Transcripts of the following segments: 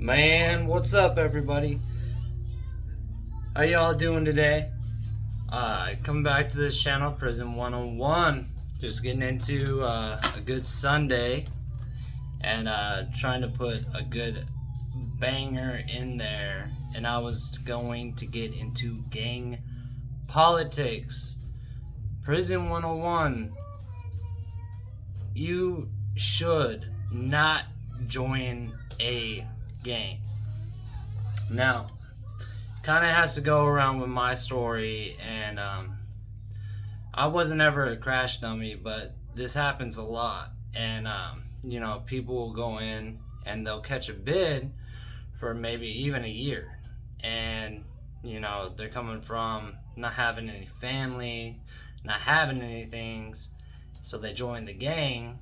Man, what's up, everybody? How y'all doing today? Coming back to this channel, Prison 101. Just getting into a good Sunday and trying to put a good banger in there. And I was going to get into gang politics. Prison 101. You should not join a gang. Now, kind of has to go around with my story, and I wasn't ever a crash dummy, but this happens a lot. And people will go in and they'll catch a bid for maybe even a year, and they're coming from not having any family, not having any things, so they join the gang,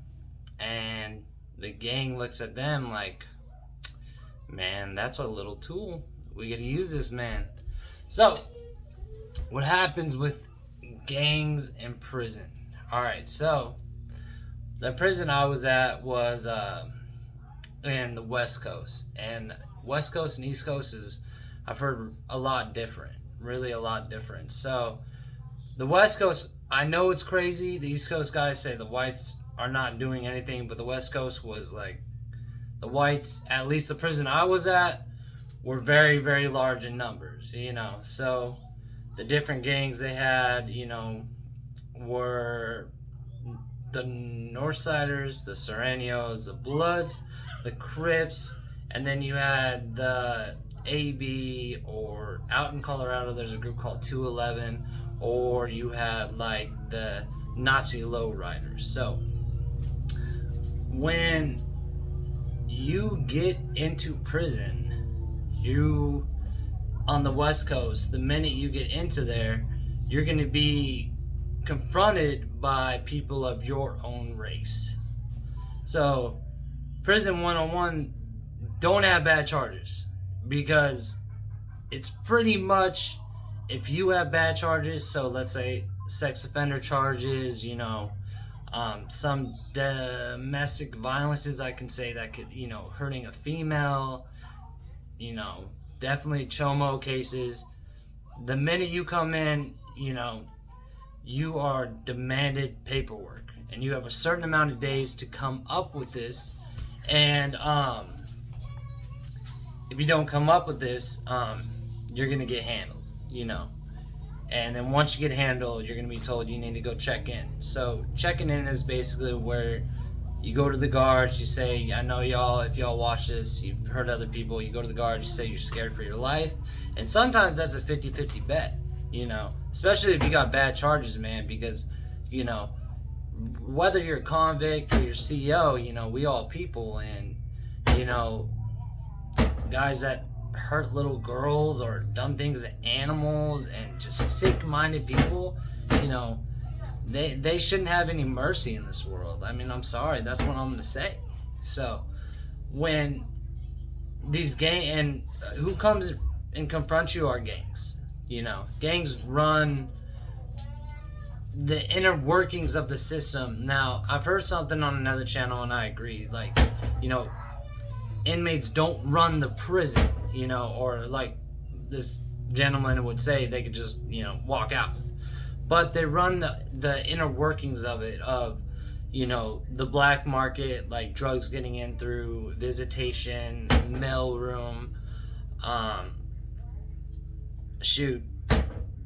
and the gang looks at them like, man, that's our little tool. We gotta use this man. So, what happens with gangs in prison? Alright, so, the prison I was at was in the West Coast. And West Coast and East Coast is, I've heard, a lot different. Really a lot different. So, the West Coast, I know it's crazy. The East Coast guys say the whites are not doing anything, but the West Coast was like, the whites, at least the prison I was at, were very, very large in numbers, So the different gangs they had, were the Northsiders, the Serenios, the Bloods, the Crips, and then you had the AB, or out in Colorado, there's a group called 211, or you had like the Nazi lowriders. So when you get into prison, you on the West Coast, the minute you get into there, you're going to be confronted by people of your own race. So Prison 101 don't have bad charges, because it's pretty much, if you have bad charges, so let's say sex offender charges, some domestic violences, I can say, that could, hurting a female, definitely chomo cases. The minute you come in, you are demanded paperwork, and you have a certain amount of days to come up with this. And if you don't come up with this, you're gonna get handled, And then once you get handled, you're going to be told you need to go check in. So checking in is basically where you go to the guards, you say, I know y'all, if y'all watch this, you've heard other people, you go to the guards, you say you're scared for your life. And sometimes that's a 50-50 bet, especially if you got bad charges, man, because, whether you're a convict or you're CEO, we all people, and, guys that hurt little girls or done things to animals and just sick-minded people, they shouldn't have any mercy in this world. I mean, I'm sorry, that's what I'm gonna say. So when these and who comes and confronts you are gangs. Gangs run the inner workings of the system. Now, I've heard something on another channel, and I agree, like, inmates don't run the prison, or like this gentleman would say, they could just, walk out. But they run the inner workings of it, of, the black market, like drugs getting in through visitation, mailroom,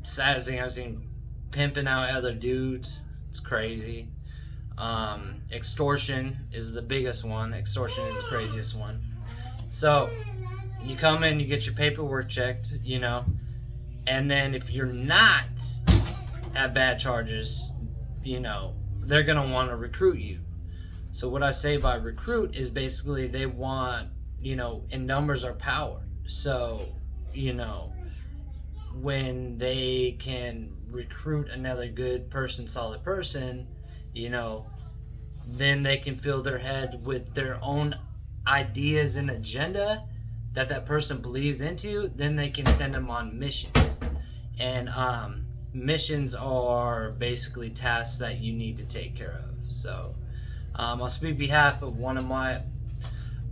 saddest thing I've seen, pimping out other dudes. It's crazy. Extortion is the biggest one. Extortion is the craziest one. So you come in, you get your paperwork checked, and then if you're not at bad charges, they're gonna want to recruit you. So what I say by recruit is basically they want, in numbers are power. So, when they can recruit another good person, solid person, then they can fill their head with their own ideas and agenda that person believes into. Then they can send them on missions. And missions are basically tasks that you need to take care of. So I'll speak behalf of one of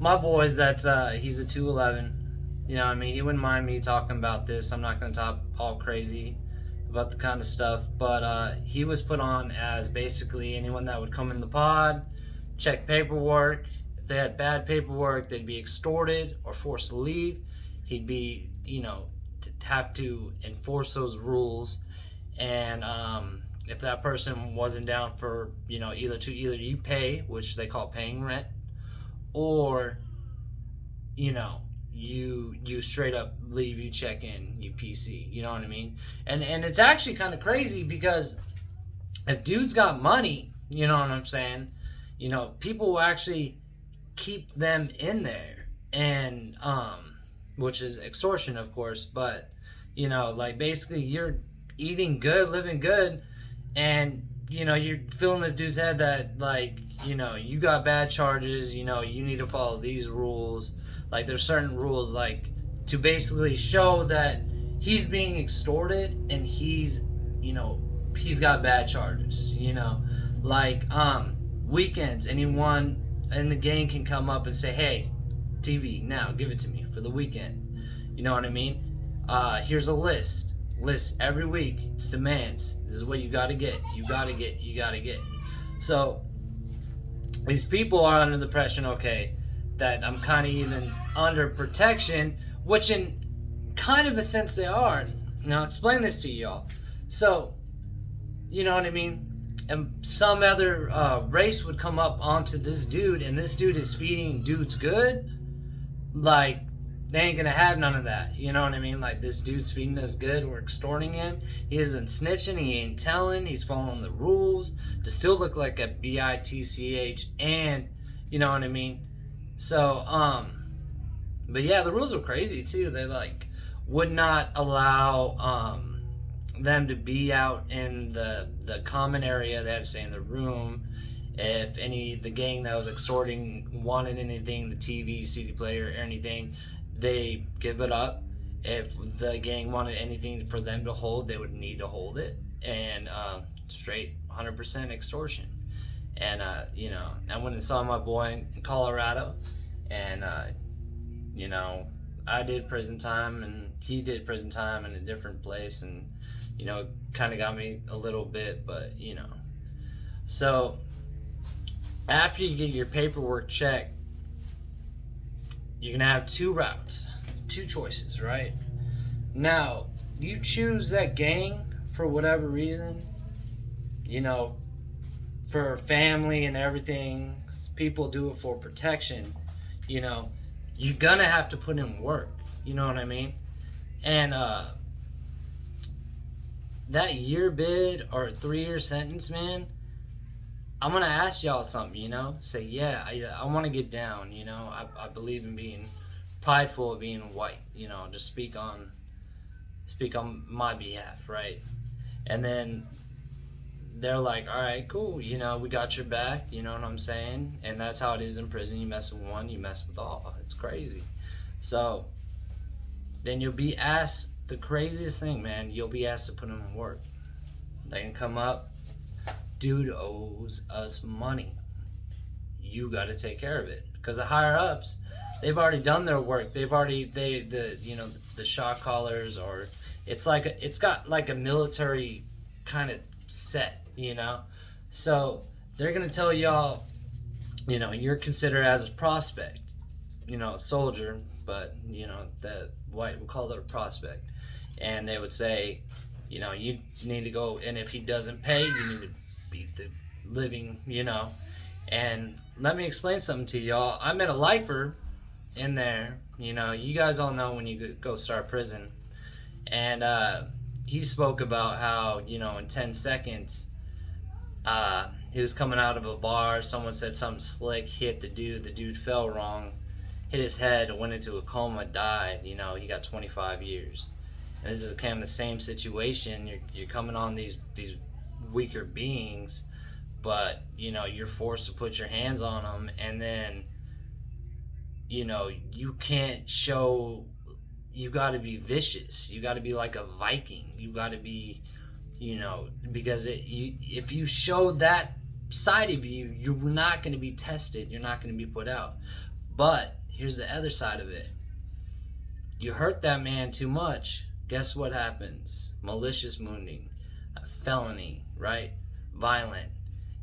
my boys, that's he's a 211. You know, I mean, he wouldn't mind me talking about this. I'm not going to talk all crazy about the kind of stuff, but he was put on as basically anyone that would come in the pod, check paperwork. If they had bad paperwork, they'd be extorted or forced to leave. He'd be, you know, to have to enforce those rules, and if that person wasn't down for, you know, either you pay, which they call paying rent, or, you know, you straight up leave, you check in, you PC. You know what I mean? And it's actually kind of crazy because if dudes got money, you know what I'm saying, you know, people will actually keep them in there, and which is extortion, of course. But you know, like, basically you're eating good, living good, and you know, you're filling this dude's head that, like, you know, you got bad charges, you know, you need to follow these rules. Like, there's certain rules, like, to basically show that he's being extorted and he's, you know, he's got bad charges, you know. Like, weekends, anyone in the gang can come up and say, hey, TV, now, give it to me for the weekend. You know what I mean? Here's a list every week. It's demands. This is what you gotta get. You gotta get. So these people are under the impression, okay, that I'm kind of even under protection, which in kind of a sense they are. Now, I'll explain this to y'all. So, you know what I mean? And some other race would come up onto this dude, and this dude is feeding dudes good. Like, they ain't gonna have none of that. You know what I mean? Like, this dude's feeding us good, we're extorting him. He isn't snitching, he ain't telling, he's following the rules to still look like a bitch, and you know what I mean? So, but yeah, the rules are crazy too. They, like, would not allow them to be out in the common area. They had to stay in the room. If the gang that was extorting wanted anything, the TV, CD player, or anything, they give it up. If the gang wanted anything for them to hold, they would need to hold it. And straight 100% extortion. And you know, I went and saw my boy in Colorado, and you know, I did prison time and he did prison time in a different place, and you know, it kind of got me a little bit, but you know. So after you get your paperwork checked, you're gonna have two routes, two choices, right? Now, you choose that gang for whatever reason, you know, for family and everything. People do it for protection. You know, you're gonna have to put in work. You know what I mean? And that year bid or 3-year sentence, man, I'm gonna ask y'all something, you know? Say, yeah, I want to get down, you know? I believe in being prideful of being white, you know? Just speak on my behalf, right? And then they're like, all right, cool, you know, we got your back, you know what I'm saying? And that's how it is in prison. You mess with one, you mess with all. It's crazy. So then you'll be asked the craziest thing, man. You'll be asked to put in work. They can come up, dude owes us money. You got to take care of it, because the higher ups, they've already done their work. They've already you know, the shot callers, or it's got like a military kind of set, you know. So they're gonna tell y'all, you know, you're considered as a prospect, you know, a soldier, but you know, the white would call it a prospect, and they would say, you know, you need to go, and if he doesn't pay, you need to beat the living, you know. And let me explain something to y'all. I met a lifer in there, you know. You guys all know when you go start prison, and he spoke about how, you know, in 10 seconds he was coming out of a bar, someone said something slick, hit the dude fell wrong, hit his head, went into a coma, died. You know, he got 25 years. And this is kind of the same situation. You're coming on these weaker beings, but you know, you're forced to put your hands on them, and then, you know, you can't show. You got to be vicious. You got to be like a Viking. You got to be, you know, because if you show that side of you, you're not going to be tested. You're not going to be put out. But here's the other side of it. You hurt that man too much, guess what happens? Malicious wounding, felony, right? Violent.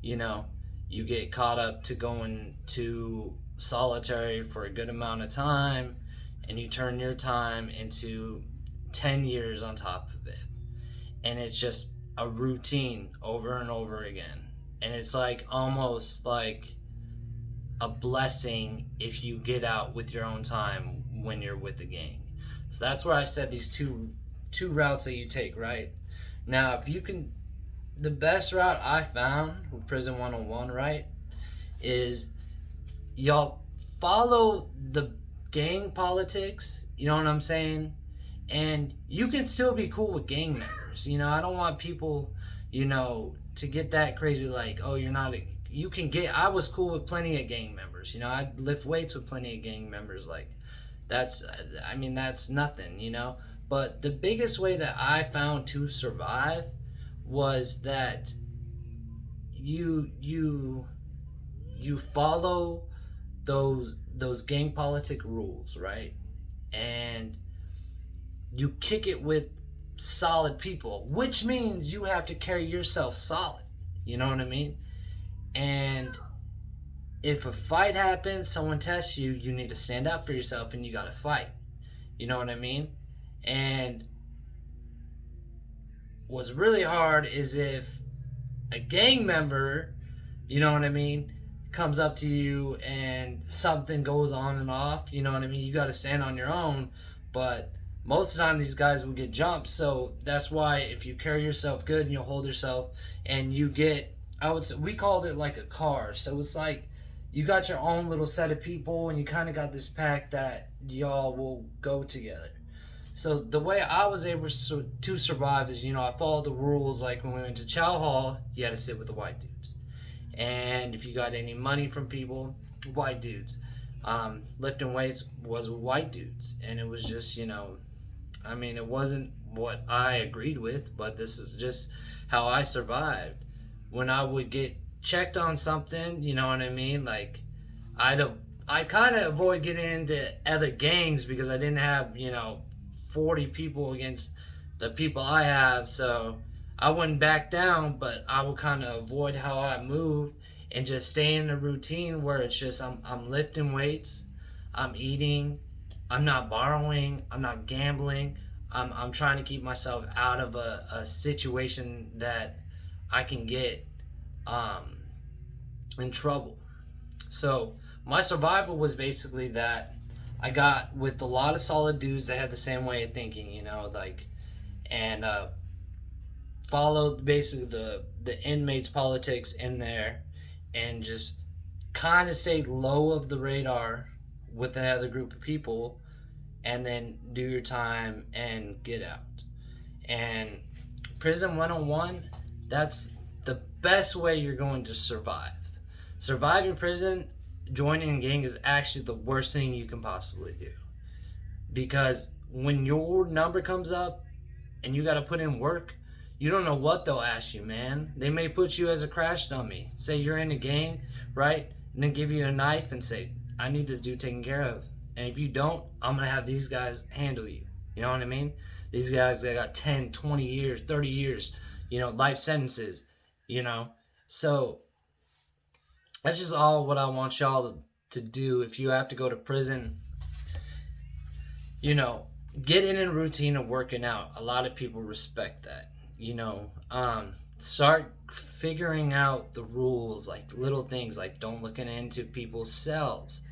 You know, you get caught up to going to solitary for a good amount of time, and you turn your time into 10 years on top of it. And it's just a routine over and over again. And it's like almost like a blessing if you get out with your own time when you're with the gang. So that's where I said these two routes that you take, right? Now, if you can, the best route I found with Prison 101, right, is y'all follow the gang politics, you know what I'm saying? And you can still be cool with gang members. You know, I don't want people, you know, to get that crazy like, oh, you're not you can get, I was cool with plenty of gang members. You know, I'd lift weights with plenty of gang members. Like, that's nothing, you know. But the biggest way that I found to survive was that you follow those gang politic rules, right? And you kick it with solid people, which means you have to carry yourself solid. You know what I mean? And if a fight happens, someone tests you, you need to stand up for yourself and you got to fight. You know what I mean? And what's really hard is if a gang member, you know what I mean, comes up to you and something goes on and off, you know what I mean? You got to stand on your own, but most of the time these guys will get jumped. So that's why if you carry yourself good and you hold yourself and you get, I would say, we called it like a car. So it's like you got your own little set of people and you kind of got this pack that y'all will go together. So the way I was able to survive is, you know, I followed the rules. Like when we went to Chow Hall, you had to sit with the white dudes. And if you got any money from people, white dudes. Lifting weights was with white dudes. And it was just, you know, I mean, it wasn't what I agreed with, but this is just how I survived. When I would get checked on something, you know what I mean? Like, I kind of avoid getting into other gangs because I didn't have, you know, 40 people against the people I have, so I wouldn't back down, but I would kind of avoid how I moved and just stay in a routine where it's just I'm lifting weights, I'm eating, I'm not borrowing, I'm not gambling, I'm trying to keep myself out of a situation that I can get in trouble. So my survival was basically that I got with a lot of solid dudes that had the same way of thinking, you know, like, and followed basically the inmates' politics in there, and just kind of stayed low of the radar with another group of people, and then do your time and get out. And Prison 101, that's the best way you're going to survive. Surviving prison, joining a gang is actually the worst thing you can possibly do. Because when your number comes up and you got to put in work, you don't know what they'll ask you, man. They may put you as a crash dummy. Say you're in a gang, right? And then give you a knife and say, I need this dude taken care of. And if you don't, I'm going to have these guys handle you. You know what I mean? These guys, they got 10, 20 years, 30 years, you know, life sentences, you know. So that's just all what I want y'all to do. If you have to go to prison, you know, get in a routine of working out. A lot of people respect that. You know, start figuring out the rules, like little things, like don't look into people's cells.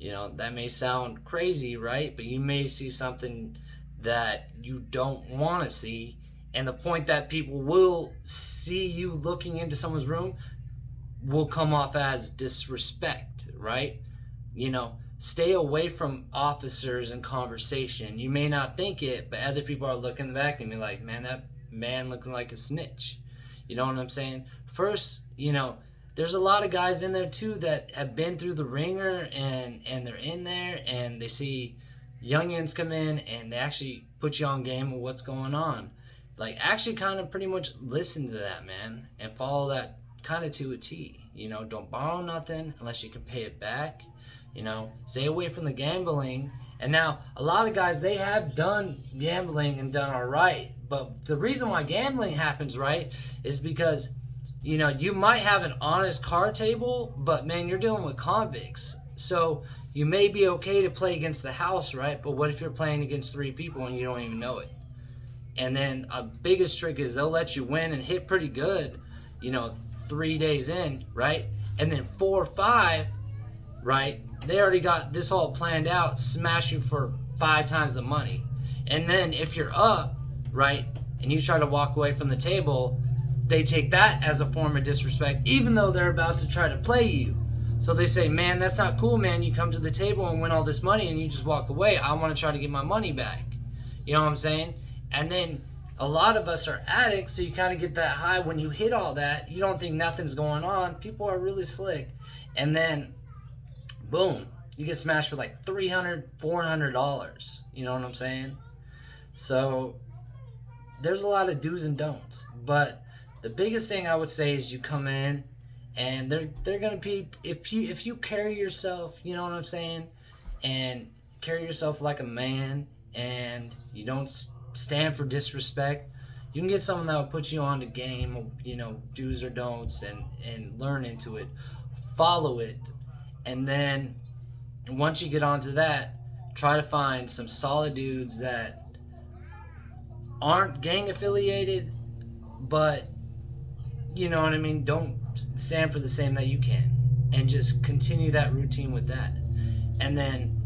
You know, that may sound crazy, right? But you may see something that you don't want to see. And the point that people will see you looking into someone's room will come off as disrespect, right? You know, stay away from officers and conversation. You may not think it, but other people are looking back and be like, man, that man looking like a snitch. You know what I'm saying? First, you know, there's a lot of guys in there too that have been through the ringer and they're in there and they see youngins come in and they actually put you on game of what's going on. Like, actually kind of pretty much listen to that, man, and follow that kind of to a T. You know, don't borrow nothing unless you can pay it back. Stay away from the gambling. And now a lot of guys, they have done gambling and done all right, but the reason why gambling happens, right, is because you might have an honest card table, but man, you're dealing with convicts. So you may be okay to play against the house, right? But what if you're playing against 3 people and you don't even know it? And then a biggest trick is they'll let you win and hit pretty good, 3 days in, right? And then 4 or 5, right? They already got this all planned out, smash you for 5 times the money. And then if you're up, right, and you try to walk away from the table, they take that as a form of disrespect, even though they're about to try to play you. So they say, man, that's not cool, man. You come to the table and win all this money and you just walk away. I want to try to get my money back. You know what I'm saying? And then a lot of us are addicts, so you kind of get that high. When you hit all that, you don't think nothing's going on. People are really slick. And then, boom, you get smashed with like $300, $400. You know what I'm saying? So there's a lot of do's and don'ts. But the biggest thing I would say is you come in, and they're gonna be, if you carry yourself, you know what I'm saying, and carry yourself like a man, and you don't stand for disrespect, you can get someone that will put you on the game, do's or don'ts, and learn into it, follow it, and then once you get onto that, try to find some solid dudes that aren't gang affiliated, but you know what I mean, don't stand for the same that you can, and just continue that routine with that. And then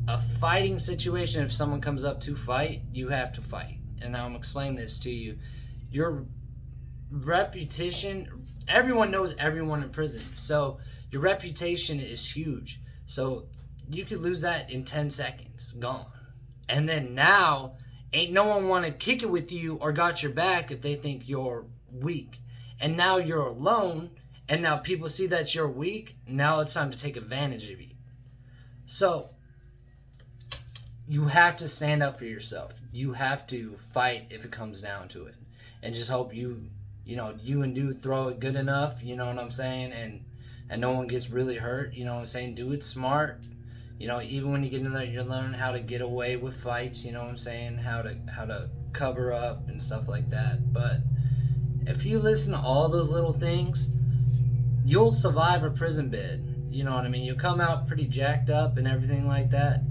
a fighting situation, if someone comes up to fight, you have to fight. And now I'm explaining this to you. Your reputation, everyone knows everyone in prison, so your reputation is huge. So you could lose that in 10 seconds, gone. And then now ain't no one want to kick it with you or got your back if they think you're weak. And now you're alone, and now people see that you're weak. Now it's time to take advantage of you. So you have to stand up for yourself. You have to fight if it comes down to it, and just hope you and dude throw it good enough. You know what I'm saying? And no one gets really hurt. You know what I'm saying? Do it smart. Even when you get in there, you learn how to get away with fights. You know what I'm saying? How to cover up and stuff like that. But if you listen to all those little things, you'll survive a prison bed. You know what I mean? You'll come out pretty jacked up and everything like that.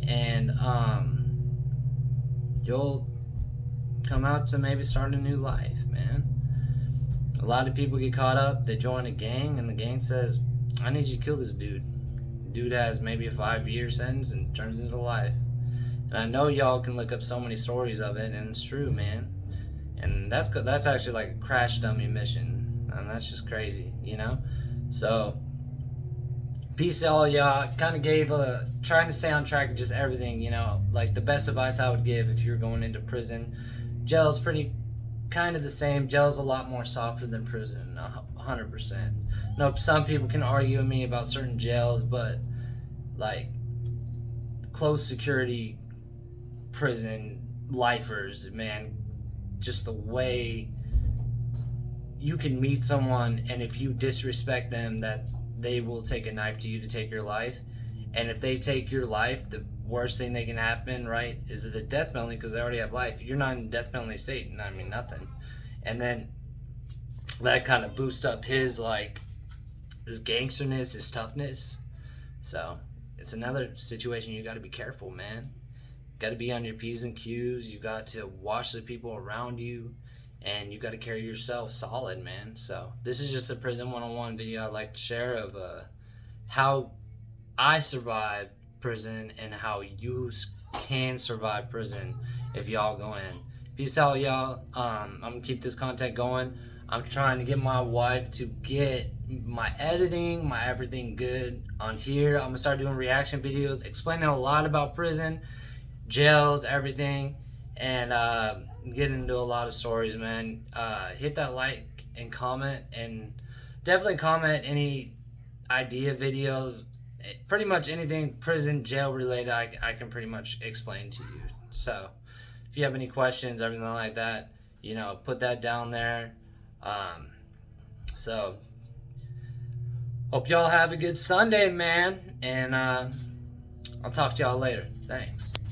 And you'll come out to maybe start a new life, man. A lot of people get caught up. They join a gang, and the gang says, I need you to kill this dude. Dude has maybe a 5-year sentence and turns into life. And I know y'all can look up so many stories of it, and it's true, man. And that's actually like a crash dummy mission, and that's just crazy, So peace to all y'all. Kind of gave trying to stay on track of just everything, like the best advice I would give if you're going into prison. Jail's pretty kind of the same. Jail's a lot more softer than prison, 100%. No, some people can argue with me about certain jails, but like close security prison lifers, man, just the way you can meet someone, and if you disrespect them, that they will take a knife to you to take your life. And if they take your life, the worst thing that can happen, right, is the death penalty, because they already have life. You're not in death penalty state, nothing. And then that kind of boosts up his gangsterness, his toughness. So it's another situation you got to be careful, man. Got to be on your P's and Q's. You got to watch the people around you, and you got to carry yourself solid, man. So this is just a prison 101 video I'd like to share of how I survived prison and how you can survive prison if y'all go in. Peace out, y'all. I'm gonna keep this content going. I'm trying to get my wife to get my editing, my everything good on here. I'm gonna start doing reaction videos explaining a lot about prison, jails, everything, and get into a lot of stories, man. Hit that like and comment, and definitely comment any idea videos. Pretty much anything prison, jail related, I can pretty much explain to you. So if you have any questions, everything like that, put that down there. So Hope y'all have a good Sunday, man. And I'll talk to y'all later. Thanks.